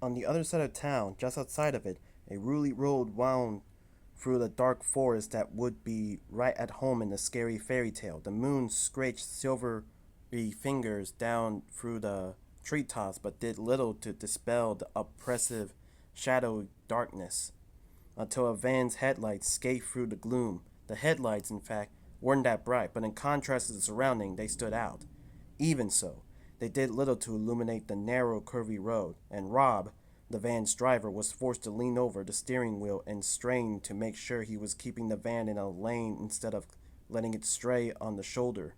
On the other side of town, just outside of it, a ruly road wound through the dark forest that would be right at home in the scary fairy tale. The moon scratched silvery fingers down through the treetops, but did little to dispel the oppressive shadowy darkness until a van's headlights scaped through the gloom. The headlights, in fact, weren't that bright, but in contrast to the surrounding, they stood out. Even so, they did little to illuminate the narrow, curvy road, and Rob, the van's driver, was forced to lean over the steering wheel and strain to make sure he was keeping the van in a lane instead of letting it stray on the shoulder.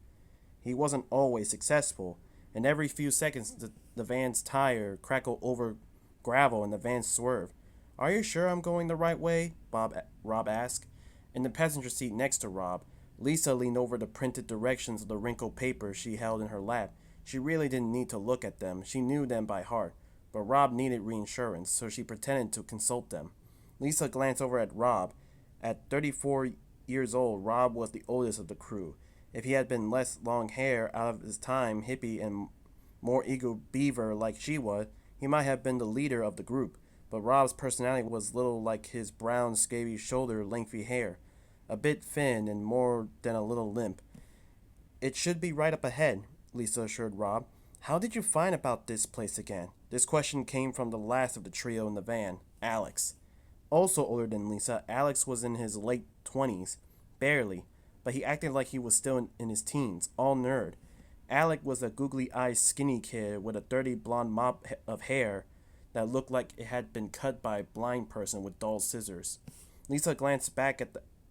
He wasn't always successful, and every few seconds the van's tire crackled over gravel and the van swerved. Are you sure I'm going the right way? Rob asked. In the passenger seat next to Rob, Lisa leaned over the printed directions of the wrinkled paper she held in her lap. She really didn't need to look at them. She knew them by heart. But Rob needed reassurance, so she pretended to consult them. Lisa glanced over at Rob. At 34 years old, Rob was the oldest of the crew. If he had been less long hair, out of his time, hippie, and more eager beaver like she was, he might have been the leader of the group. But Rob's personality was little like his brown, scaly shoulder lengthy hair, a bit thin and more than a little limp. It should be right up ahead, Lisa assured Rob. How did you find about this place again? This question came from the last of the trio in the van, Alex. Also older than Lisa, Alex was in his late 20s, barely, but he acted like he was still in his teens, all nerd. Alec was a googly-eyed skinny kid with a dirty blonde mop of hair that looked like it had been cut by a blind person with dull scissors. Lisa glanced back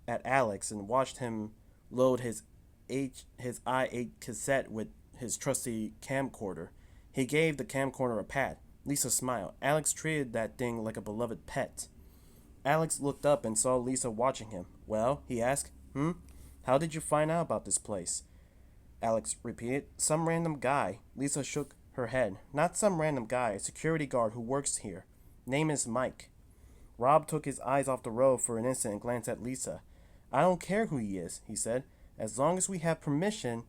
at Alex and watched him load his i8 cassette with his trusty camcorder. He gave the camcorder a pat. Lisa smiled. Alex treated that thing like a beloved pet. Alex looked up and saw Lisa watching him. Well, he asked. How did you find out about this place? Alex repeated. Some random guy. Lisa shook her head. Not some random guy, a security guard who works here. Name is Mike. Rob took his eyes off the road for an instant and glanced at Lisa. I don't care who he is, he said. As long as we have permission.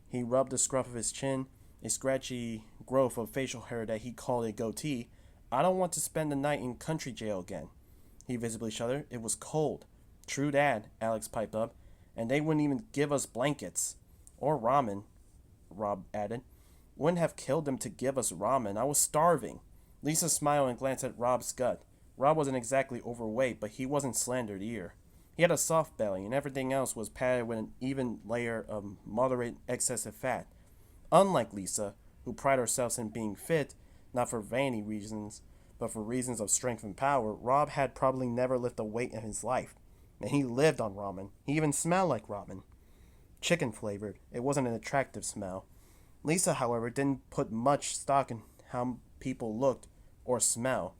He rubbed the scruff of his chin, a scratchy growth of facial hair that he called a goatee. I don't want to spend the night in country jail again. He visibly shuddered. It was cold. True that, Alex piped up. And they wouldn't even give us blankets. Or ramen, Rob added. Wouldn't have killed them to give us ramen. I was starving. Lisa smiled and glanced at Rob's gut. Rob wasn't exactly overweight, but he wasn't slandered either. He had a soft belly, and everything else was padded with an even layer of moderate excessive fat. Unlike Lisa, who prided herself in being fit, not for vanity reasons, but for reasons of strength and power, Rob had probably never lifted a weight in his life. And he lived on ramen. He even smelled like ramen. Chicken flavored. It wasn't an attractive smell. Lisa, however, didn't put much stock in how people looked or smell.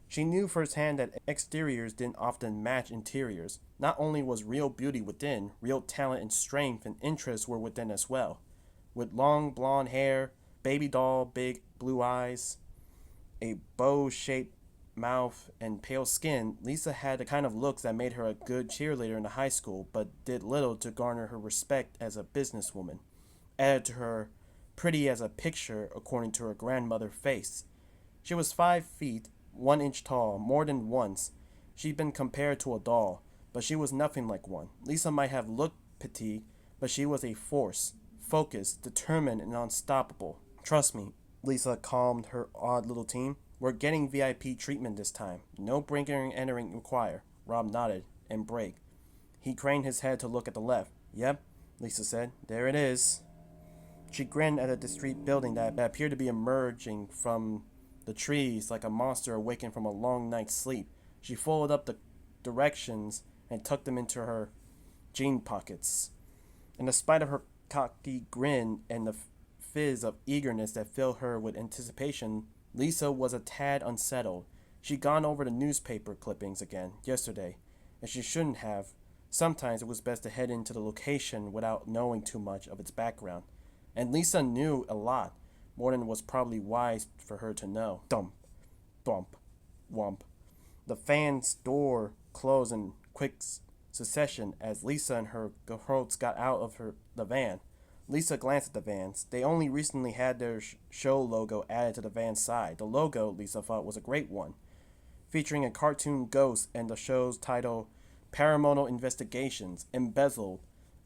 She knew firsthand that exteriors didn't often match interiors. Not only was real beauty within, real talent and strength and interest were within as well. With long blonde hair, baby doll, big blue eyes, a bow-shaped mouth, and pale skin, Lisa had the kind of looks that made her a good cheerleader in the high school, but did little to garner her respect as a businesswoman. Added to her pretty as a picture, according to her grandmother's face. She was 5 feet, 1 inch tall, more than once. She'd been compared to a doll, but she was nothing like one. Lisa might have looked petite, but she was a force, focused, determined, and unstoppable. Trust me, Lisa calmed her odd little team. We're getting VIP treatment this time. No breaking and entering required. Rob nodded and braked. He craned his head to look at the left. Yep, Lisa said. There it is. She grinned at a discreet building that appeared to be emerging from the trees like a monster awakened from a long night's sleep. She folded up the directions and tucked them into her jean pockets. In spite of her cocky grin and the fizz of eagerness that filled her with anticipation, Lisa was a tad unsettled. She'd gone over the newspaper clippings again yesterday, and she shouldn't have. Sometimes it was best to head into the location without knowing too much of its background. And Lisa knew a lot, more than was probably wise for her to know. Thump, thump, wump. The fan's door closed in quick succession as Lisa and her cohorts got out of the van. Lisa glanced at the vans. They only recently had their show logo added to the van's side. The logo, Lisa thought, was a great one, featuring a cartoon ghost and the show's title, Paranormal Investigations, embezzled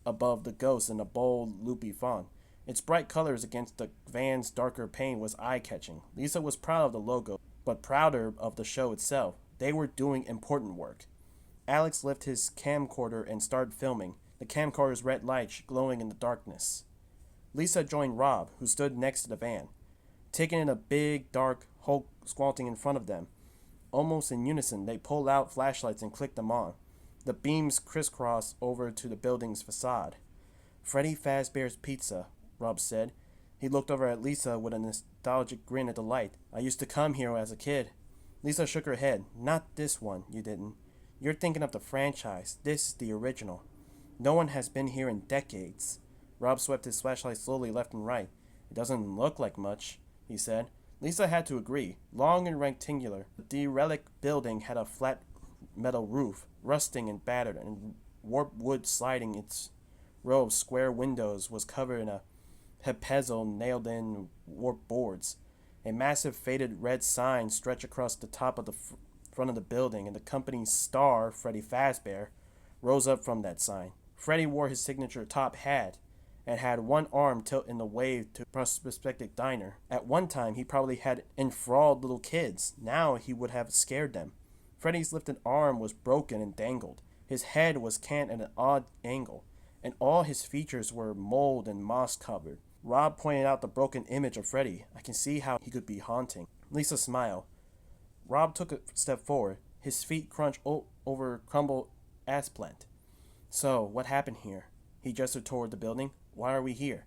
above the ghost in a bold, loopy font. Its bright colors against the van's darker paint was eye-catching. Lisa was proud of the logo, but prouder of the show itself. They were doing important work. Alex lifted his camcorder and started filming, the camcorder's red light glowing in the darkness. Lisa joined Rob, who stood next to the van, taking in a big, dark Hulk squatting in front of them. Almost in unison, they pulled out flashlights and clicked them on. The beams crisscrossed over to the building's facade. Freddy Fazbear's Pizza, Rob said. He looked over at Lisa with a nostalgic grin at the light. I used to come here as a kid. Lisa shook her head. Not this one, you didn't. You're thinking of the franchise. This is the original. No one has been here in decades. Rob swept his flashlight slowly left and right. It doesn't look like much, he said. Lisa had to agree. Long and rectangular, the derelict building had a flat metal roof, rusting and battered, and warped wood sliding. Its row of square windows was covered in a hepezzo nailed-in warped boards. A massive faded red sign stretched across the top of the front of the building, and the company's star, Freddy Fazbear, rose up from that sign. Freddy wore his signature top hat and had one arm tilted in the wave to prospective diner. At one time, he probably had enthralled little kids. Now he would have scared them. Freddy's lifted arm was broken and dangled. His head was cant at an odd angle, and all his features were mold and moss-covered. Rob pointed out the broken image of Freddy. I can see how he could be haunting. Lisa smiled. Rob took a step forward. His feet crunched over crumbled asphalt. So, what happened here? He gestured toward the building. Why are we here?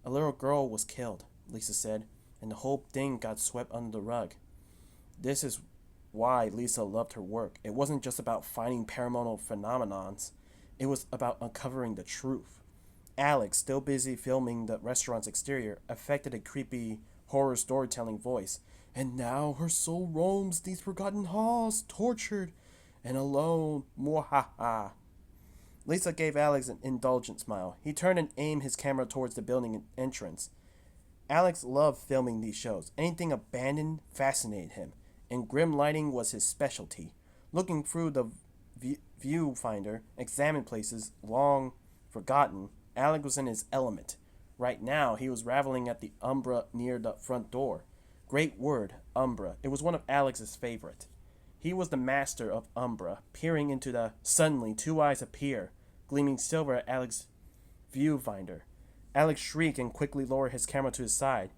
A little girl was killed, Lisa said, and the whole thing got swept under the rug. This is why Lisa loved her work. It wasn't just about finding paranormal phenomenons. It was about uncovering the truth. Alex, still busy filming the restaurant's exterior, affected a creepy horror storytelling voice. And now her soul roams these forgotten halls, tortured and alone. Mwahaha. Lisa gave Alex an indulgent smile. He turned and aimed his camera towards the building entrance. Alex loved filming these shows. Anything abandoned fascinated him, and grim lighting was his specialty. Looking through the viewfinder, examined places long forgotten, Alex was in his element. Right now, he was raveling at the umbra near the front door. Great word, umbra. It was one of Alex's favorite. He was the master of umbra. Peering into the... Suddenly, two eyes appear, gleaming silver at Alex's viewfinder. Alex shrieked and quickly lowered his camera to his side.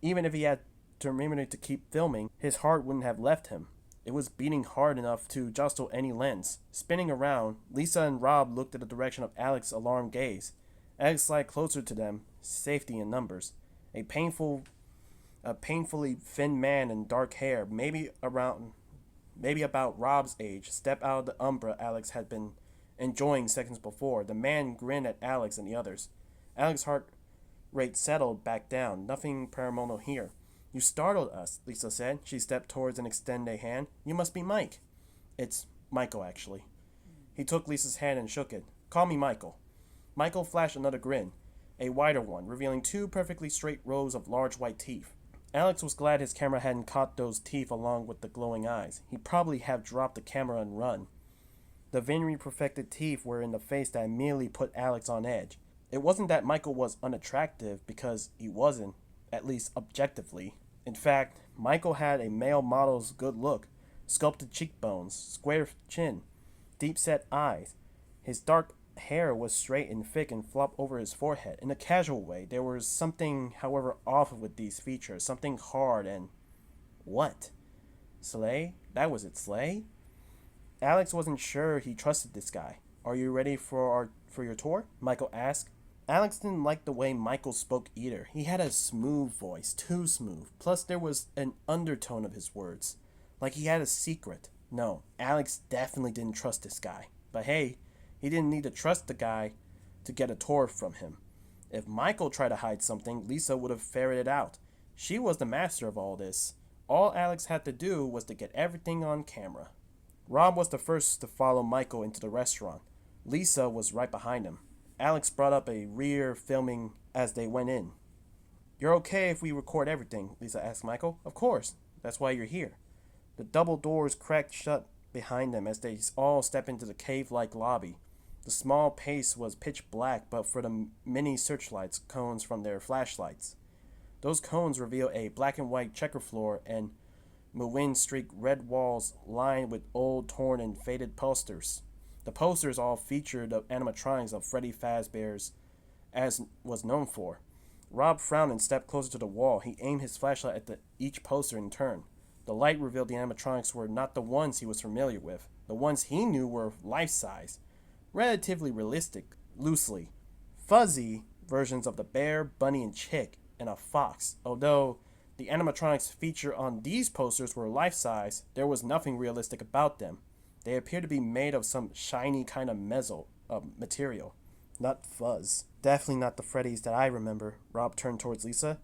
Even if he had determined to keep filming, his heart wouldn't have left him. It was beating hard enough to jostle any lens. Spinning around, Lisa and Rob looked at the direction of Alex's alarmed gaze. Alex slid closer to them, safety in numbers. A painfully thin man in dark hair, maybe about Rob's age, stepped out of the umbra Alex had been enjoying seconds before. The man grinned at Alex and the others. Alex's heart rate settled back down. Nothing paranormal here. You startled us, Lisa said. She stepped towards and extended a hand. You must be Mike. It's Michael, actually. He took Lisa's hand and shook it. Call me Michael. Michael flashed another grin, a wider one, revealing two perfectly straight rows of large white teeth. Alex was glad his camera hadn't caught those teeth along with the glowing eyes. He'd probably have dropped the camera and run. The venery perfected teeth were in the face that immediately put Alex on edge. It wasn't that Michael was unattractive, because he wasn't, at least objectively. In fact, Michael had a male model's good look, sculpted cheekbones, square chin, deep-set eyes. His dark hair was straight and thick and flopped over his forehead. In a casual way, there was something, however, off with these features, something hard and... What? Slay? That was it, Slay? Alex wasn't sure he trusted this guy. Are you ready for your tour? Michael asked. Alex didn't like the way Michael spoke either. He had a smooth voice, too smooth. Plus there was an undertone of his words, like he had a secret. No, Alex definitely didn't trust this guy. But hey, he didn't need to trust the guy to get a tour from him. If Michael tried to hide something, Lisa would have ferreted it out. She was the master of all this. All Alex had to do was to get everything on camera. Rob was the first to follow Michael into the restaurant. Lisa was right behind him. Alex brought up a rear filming as they went in. You're okay if we record everything, Lisa asked Michael. Of course. That's why you're here. The double doors cracked shut behind them as they all stepped into the cave-like lobby. The small pace was pitch black but for the many searchlights cones from their flashlights. Those cones reveal a black and white checker floor and wind-streaked red walls lined with old, torn, and faded posters. The posters all featured the animatronics of Freddy Fazbear's, as was known for. Rob frowned and stepped closer to the wall. He aimed his flashlight at each poster in turn. The light revealed the animatronics were not the ones he was familiar with. The ones he knew were life-size, relatively realistic, loosely fuzzy versions of the bear, bunny, and chick, and a fox. Although the animatronics featured on these posters were life-size, there was nothing realistic about them. They appeared to be made of some shiny kind of material, not fuzz. Definitely not the Freddys that I remember. Rob turned towards Lisa.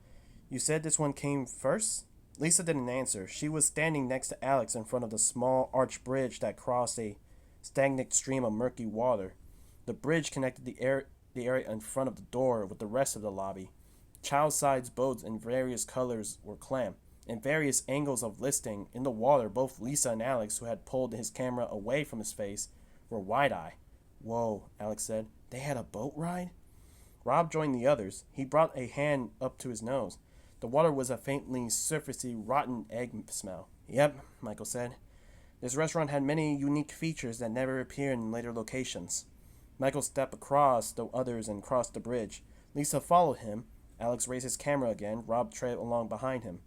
You said this one came first? Lisa didn't answer. She was standing next to Alex in front of the small arch bridge that crossed a stagnant stream of murky water. The bridge connected the area in front of the door with the rest of the lobby. Child-sized boats in various colors were clamped. In various angles of listing in the water, both Lisa and Alex, who had pulled his camera away from his face, were wide-eyed. Whoa, Alex said. They had a boat ride? Rob joined the others. He brought a hand up to his nose. The water was a faintly surfacey, rotten egg smell. Yep, Michael said. This restaurant had many unique features that never appear in later locations. Michael stepped across the others and crossed the bridge. Lisa followed him. Alex raised his camera again. Rob trailed along behind him.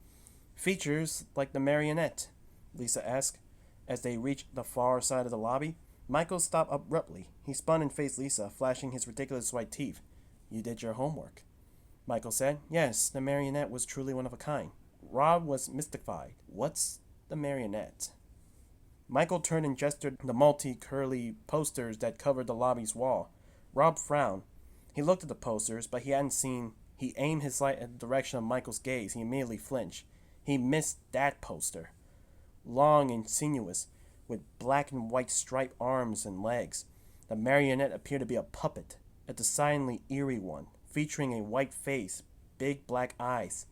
Features like the marionette? Lisa asked. As they reached the far side of the lobby, Michael stopped abruptly. He spun and faced Lisa, flashing his ridiculous white teeth. You did your homework, Michael said. Yes, the marionette was truly one of a kind. Rob was mystified. What's the marionette? Michael turned and gestured the multi-curly posters that covered the lobby's wall. Rob frowned. He looked at the posters, but he hadn't seen. He aimed his light in the direction of Michael's gaze. He immediately flinched. He missed that poster. Long and sinuous, with black and white striped arms and legs. The marionette appeared to be a puppet, a decidedly eerie one, featuring a white face, big black eyes,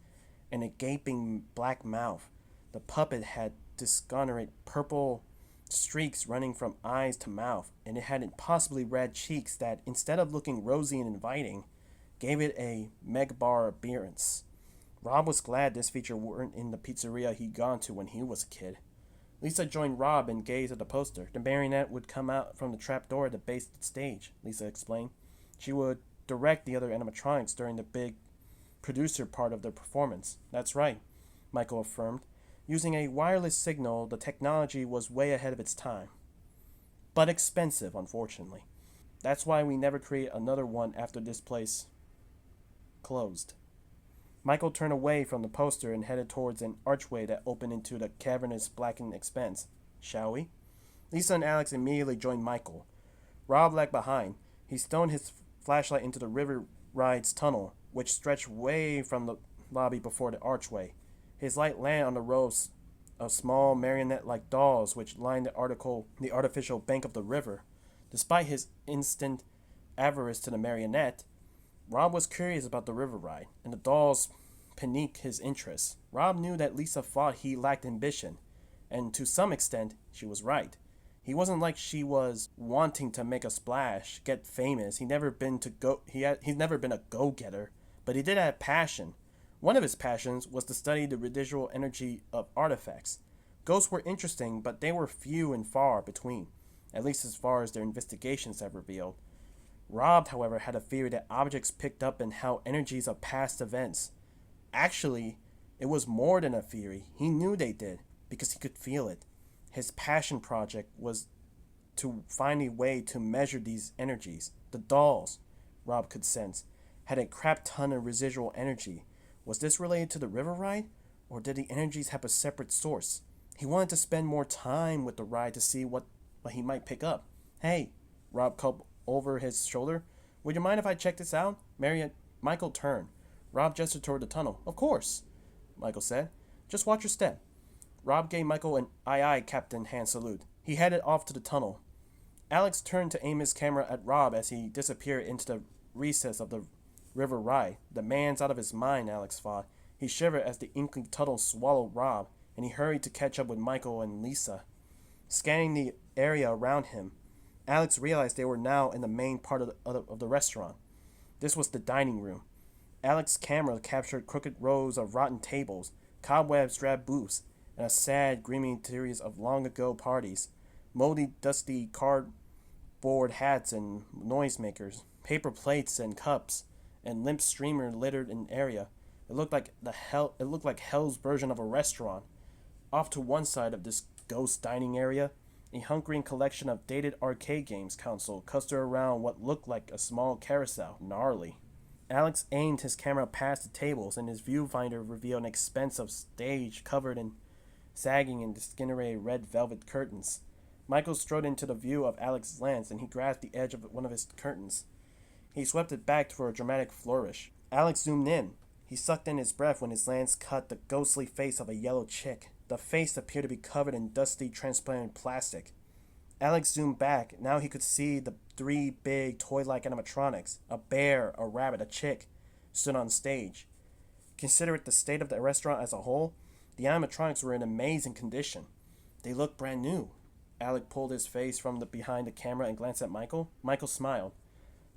and a gaping black mouth. The puppet had discolored purple streaks running from eyes to mouth, and it had impossibly red cheeks that, instead of looking rosy and inviting, gave it a megbar appearance. Rob was glad this feature weren't in the pizzeria he'd gone to when he was a kid. Lisa joined Rob and gazed at the poster. The marionette would come out from the trapdoor at the base of the stage, Lisa explained. She would direct the other animatronics during the big producer part of the performance. That's right, Michael affirmed. Using a wireless signal, the technology was way ahead of its time. But expensive, unfortunately. That's why we never created another one after this place closed. Michael turned away from the poster and headed towards an archway that opened into the cavernous blackened expanse. Shall we? Lisa and Alex immediately joined Michael. Rob lagged behind. He stoned his flashlight into the river ride's tunnel, which stretched way from the lobby before the archway. His light landed on the rows of small marionette-like dolls which lined the artificial bank of the river. Despite his instant avarice to the marionette, Rob was curious about the river ride, and the dolls piqued his interest. Rob knew that Lisa thought he lacked ambition, and to some extent, she was right. He wasn't like she was wanting to make a splash, get famous. He's never been a go-getter, but he did have passion. One of his passions was to study the residual energy of artifacts. Ghosts were interesting, but they were few and far between, at least as far as their investigations have revealed. Rob, however, had a theory that objects picked up and held energies of past events. Actually, it was more than a theory. He knew they did, because he could feel it. His passion project was to find a way to measure these energies. The dolls, Rob could sense, had a crap ton of residual energy. Was this related to the river ride, or did the energies have a separate source? He wanted to spend more time with the ride to see what he might pick up. Hey, Rob called over his shoulder. Would you mind if I check this out? Michael turned. Rob gestured toward the tunnel. Of course, Michael said. Just watch your step. Rob gave Michael an aye aye, Captain hand salute. He headed off to the tunnel. Alex turned to aim his camera at Rob as he disappeared into the recess of the river Rye. The man's out of his mind, Alex thought. He shivered as the inky tunnel swallowed Rob, and he hurried to catch up with Michael and Lisa. Scanning the area around him, Alex realized they were now in the main part of the restaurant. This was the dining room. Alex's camera captured crooked rows of rotten tables, cobweb-strapped booths, and a sad, grimy series of long-ago parties. Moldy, dusty cardboard hats and noisemakers, paper plates and cups, and limp streamer littered an area. It looked like hell's version of a restaurant. Off to one side of this ghost dining area, a hunkering collection of dated arcade games console clustered around what looked like a small carousel. Gnarly. Alex aimed his camera past the tables, and his viewfinder revealed an expensive stage covered in sagging and discolored red velvet curtains. Michael strode into the view of Alex's lens, and he grasped the edge of one of his curtains. He swept it back for a dramatic flourish. Alex zoomed in. He sucked in his breath when his lens cut the ghostly face of a yellow chick. The face appeared to be covered in dusty, transparent plastic. Alex zoomed back. Now he could see the three big, toy-like animatronics. A bear, a rabbit, a chick stood on stage. Consider it the state of the restaurant as a whole. The animatronics were in amazing condition. They looked brand new. Alex pulled his face from behind the camera and glanced at Michael. Michael smiled.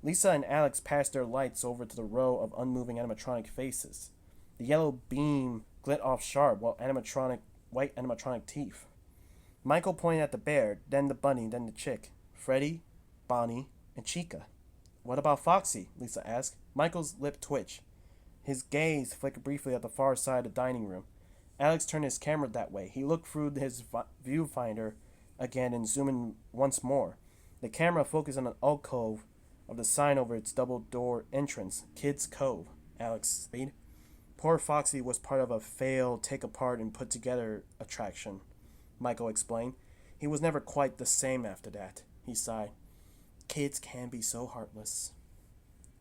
Lisa and Alex passed their lights over to the row of unmoving animatronic faces. The yellow beam glint off sharp, white animatronic teeth. Michael pointed at the bear, then the bunny, then the chick. Freddy, Bonnie, and Chica. What about Foxy? Lisa asked. Michael's lip twitched. His gaze flickered briefly at the far side of the dining room. Alex turned his camera that way. He looked through his viewfinder again and zoomed in once more. The camera focused on an alcove of the sign over its double-door entrance, Kids Cove. Alex sped. Poor Foxy was part of a failed, take-apart-and-put-together attraction, Michael explained. He was never quite the same after that. He sighed. Kids can be so heartless.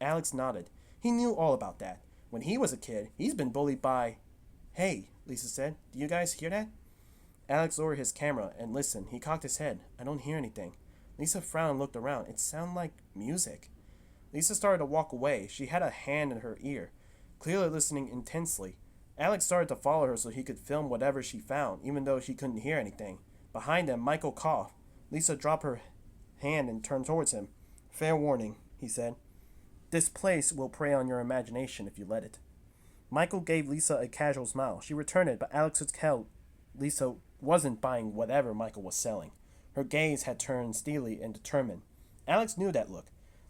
Alex nodded. He knew all about that. When he was a kid, he's been bullied by... Hey, Lisa said. Do you guys hear that? Alex lowered his camera and listened. He cocked his head. I don't hear anything. Lisa frowned and looked around. It sounded like music. Lisa started to walk away. She had a hand in her ear, clearly listening intensely. Alex started to follow her so he could film whatever she found, even though she couldn't hear anything. Behind them, Michael coughed. Lisa dropped her hand and turned towards him. Fair warning, he said. This place will prey on your imagination if you let it. Michael gave Lisa a casual smile. She returned it, but Alex could tell Lisa wasn't buying whatever Michael was selling. Her gaze had turned steely and determined. Alex knew that look.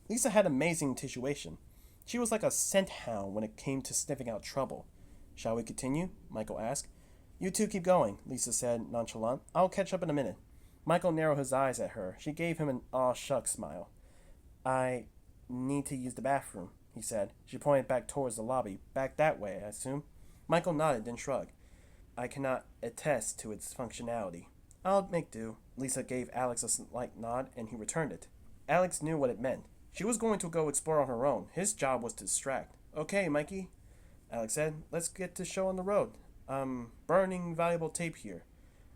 Lisa had amazing intuition. She was like a scent hound when it came to sniffing out trouble. Shall we continue? Michael asked. You two keep going, Lisa said nonchalant. I'll catch up in a minute. Michael narrowed his eyes at her. She gave him an aw-shucks smile. I need to use the bathroom, he said. She pointed back towards the lobby. Back that way, I assume. Michael nodded, then shrugged. I cannot attest to its functionality. I'll make do. Lisa gave Alex a slight nod, and he returned it. Alex knew what it meant. She was going to go explore on her own. His job was to distract. Okay, Mikey, Alex said. Let's get the show on the road. Burning valuable tape here.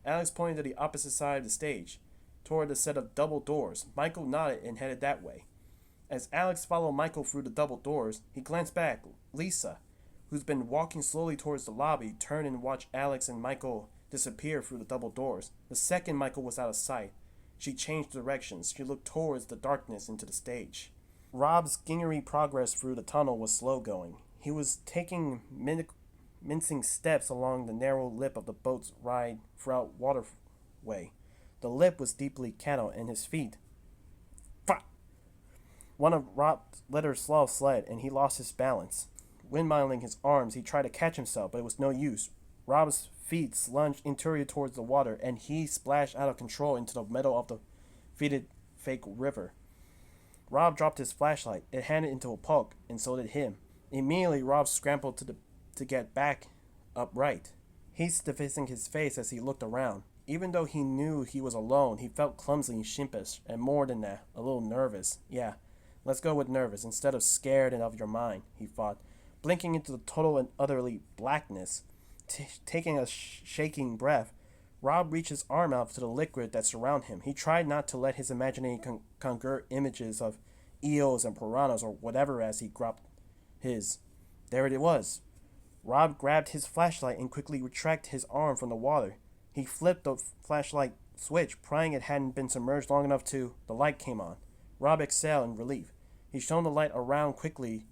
Alex pointed to the opposite side of the stage, toward the set of double doors. Michael nodded and headed that way. As Alex followed Michael through the double doors, he glanced back. Lisa, who's been walking slowly towards the lobby, turned and watched Alex and Michael disappear through the double doors. The second Michael was out of sight, she changed directions. She looked towards the darkness into the stage. Rob's gingery progress through the tunnel was slow going. He was taking mincing steps along the narrow lip of the boat's ride throughout waterway. The lip was deeply cattle, and his feet... One of Rob's letters slid, and he lost his balance. Windmilling his arms, he tried to catch himself, but it was no use. Rob's feet slunged interior towards the water, and he splashed out of control into the middle of the fake river. Rob dropped his flashlight. It handed into a pulp, and so did him. Immediately, Rob scrambled to get back upright. He stiffened his face as he looked around. Even though he knew he was alone, he felt clumsy and sheepish, and more than that, a little nervous. Yeah, let's go with nervous instead of scared and of your mind, he thought. Blinking into the total and utterly blackness, taking a shaking breath, Rob reached his arm out to the liquid that surrounded him. He tried not to let his imagination conjure images of eels and piranhas or whatever as he grabbed his. There it was. Rob grabbed his flashlight and quickly retracted his arm from the water. He flipped the flashlight switch, praying it hadn't been submerged long enough to. The light came on. Rob exhaled in relief. He shone the light around quickly,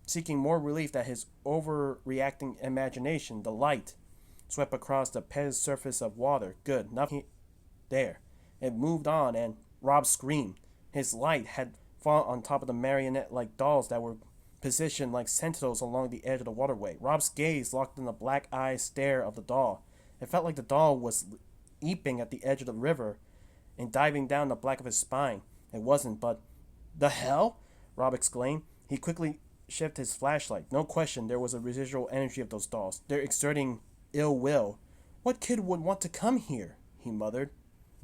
seeking more relief than his overreacting imagination. The light swept across the pez surface of water. Good, nothing there. It moved on, and Rob screamed. His light had fallen on top of the marionette-like dolls that were positioned like sentinels along the edge of the waterway. Rob's gaze locked in the black-eyed stare of the doll. It felt like the doll was leaping at the edge of the river and diving down the back of his spine. It wasn't, but the hell? Rob exclaimed. He quickly shifted his flashlight. No question, there was a residual energy of those dolls. They're exerting ill will. What kid would want to come here? He muttered.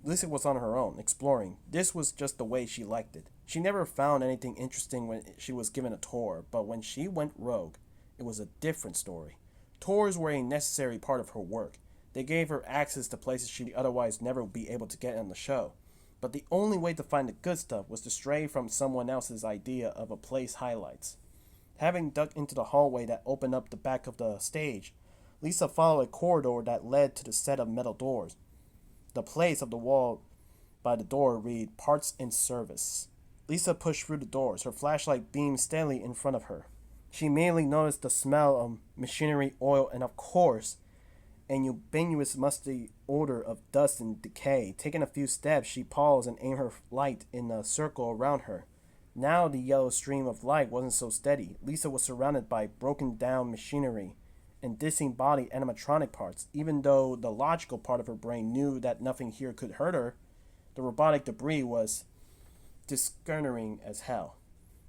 Lisa was on her own, exploring. This was just the way she liked it. She never found anything interesting when she was given a tour, but when she went rogue, it was a different story. Tours were a necessary part of her work. They gave her access to places she'd otherwise never be able to get on the show. But the only way to find the good stuff was to stray from someone else's idea of a place highlights. Having ducked into the hallway that opened up the back of the stage, Lisa followed a corridor that led to the set of metal doors. The place of the wall by the door read Parts in Service. Lisa pushed through the doors, her flashlight beamed steadily in front of her. She immediately noticed the smell of machinery, oil, and of course, an ubiquitous musty odor of dust and decay. Taking a few steps, she paused and aimed her light in a circle around her. Now the yellow stream of light wasn't so steady. Lisa was surrounded by broken down machinery and disembodied animatronic parts. Even though the logical part of her brain knew that nothing here could hurt her, the robotic debris was disconcerting as hell.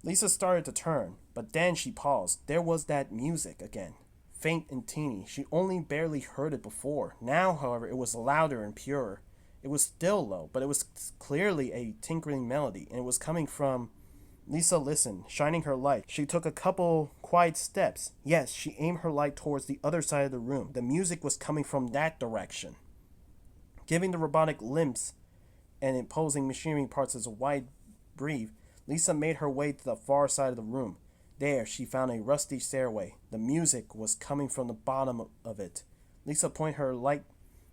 Lisa started to turn, but then she paused. There was that music again. Faint and teeny. She only barely heard it before. Now, however, it was louder and purer. It was still low, but it was clearly a tinkling melody, and it was coming from... Lisa listened, shining her light. She took a couple quiet steps. Yes, she aimed her light towards the other side of the room. The music was coming from that direction. Giving the robotic limbs and imposing machinery parts as a wide breathe, Lisa made her way to the far side of the room. There, she found a rusty stairway. The music was coming from the bottom of it. Lisa pointed her light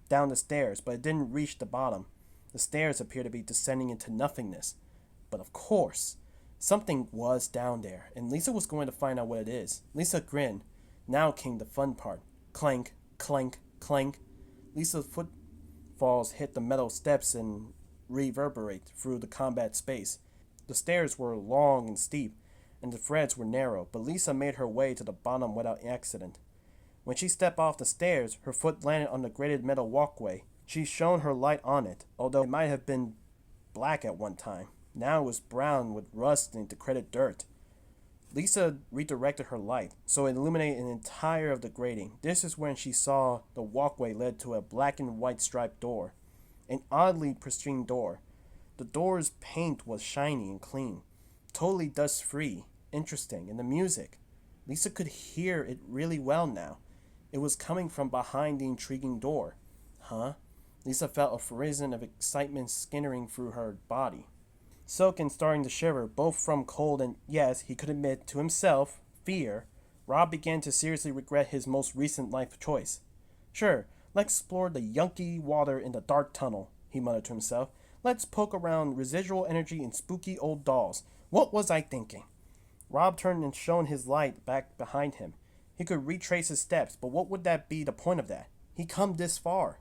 down the stairs, but it didn't reach the bottom. The stairs appeared to be descending into nothingness. But of course, something was down there, and Lisa was going to find out what it is. Lisa grinned. Now came the fun part. Clank, clank, clank. Lisa's footfalls hit the metal steps and reverberate through the combat space. The stairs were long and steep, and the threads were narrow, but Lisa made her way to the bottom without accident. When she stepped off the stairs, her foot landed on the grated metal walkway. She shone her light on it, although it might have been black at one time. Now it was brown with rust and decrepit dirt. Lisa redirected her light, so it illuminated an entire of the grating. This is when she saw the walkway led to a black and white striped door. An oddly pristine door. The door's paint was shiny and clean. Totally dust-free. Interesting. And the music. Lisa could hear it really well now. It was coming from behind the intriguing door. Huh? Lisa felt a frisson of excitement skittering through her body. Soaked and starting to shiver, both from cold and, yes, he could admit to himself, fear, Rob began to seriously regret his most recent life choice. Sure, let's explore the yunky water in the dark tunnel, he muttered to himself. Let's poke around residual energy and spooky old dolls. What was I thinking? Rob turned and shone his light back behind him. He could retrace his steps, but what would that be the point of that? He'd come this far.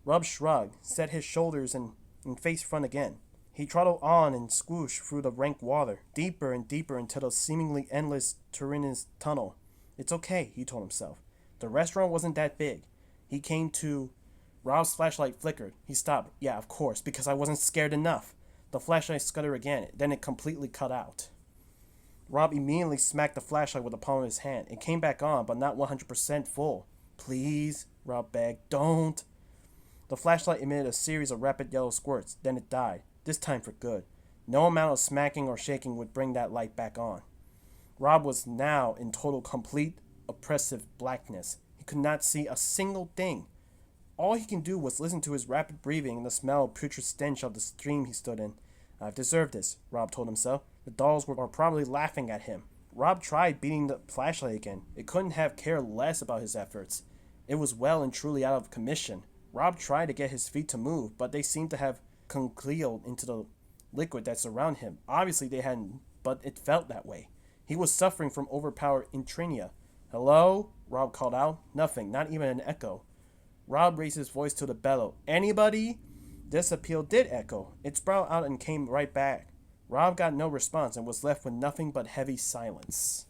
Rob shrugged, set his shoulders and faced front again. He trotted on and swooshed through the rank water, deeper and deeper into the seemingly endless Turin's tunnel. It's okay, he told himself. The restaurant wasn't that big. He came to... Rob's flashlight flickered. He stopped. Yeah, of course, because I wasn't scared enough. The flashlight scuttered again, then it completely cut out. Rob immediately smacked the flashlight with the palm of his hand. It came back on, but not 100% full. Please, Rob begged, don't. The flashlight emitted a series of rapid yellow squirts, then it died, this time for good. No amount of smacking or shaking would bring that light back on. Rob was now in total, complete, oppressive blackness. He could not see a single thing. All he can do was listen to his rapid breathing and the smell of putrid stench of the stream he stood in. I've deserved this, Rob told himself. The dolls were probably laughing at him. Rob tried beating the flashlight again. It couldn't have cared less about his efforts. It was well and truly out of commission. Rob tried to get his feet to move, but they seemed to have congealed into the liquid that surrounded him. Obviously they hadn't, but it felt that way. He was suffering from overpowered intrania. Hello? Rob called out. Nothing, not even an echo. Rob raised his voice to the bellow. Anybody? This appeal did echo. It sprawled out and came right back. Rob got no response and was left with nothing but heavy silence.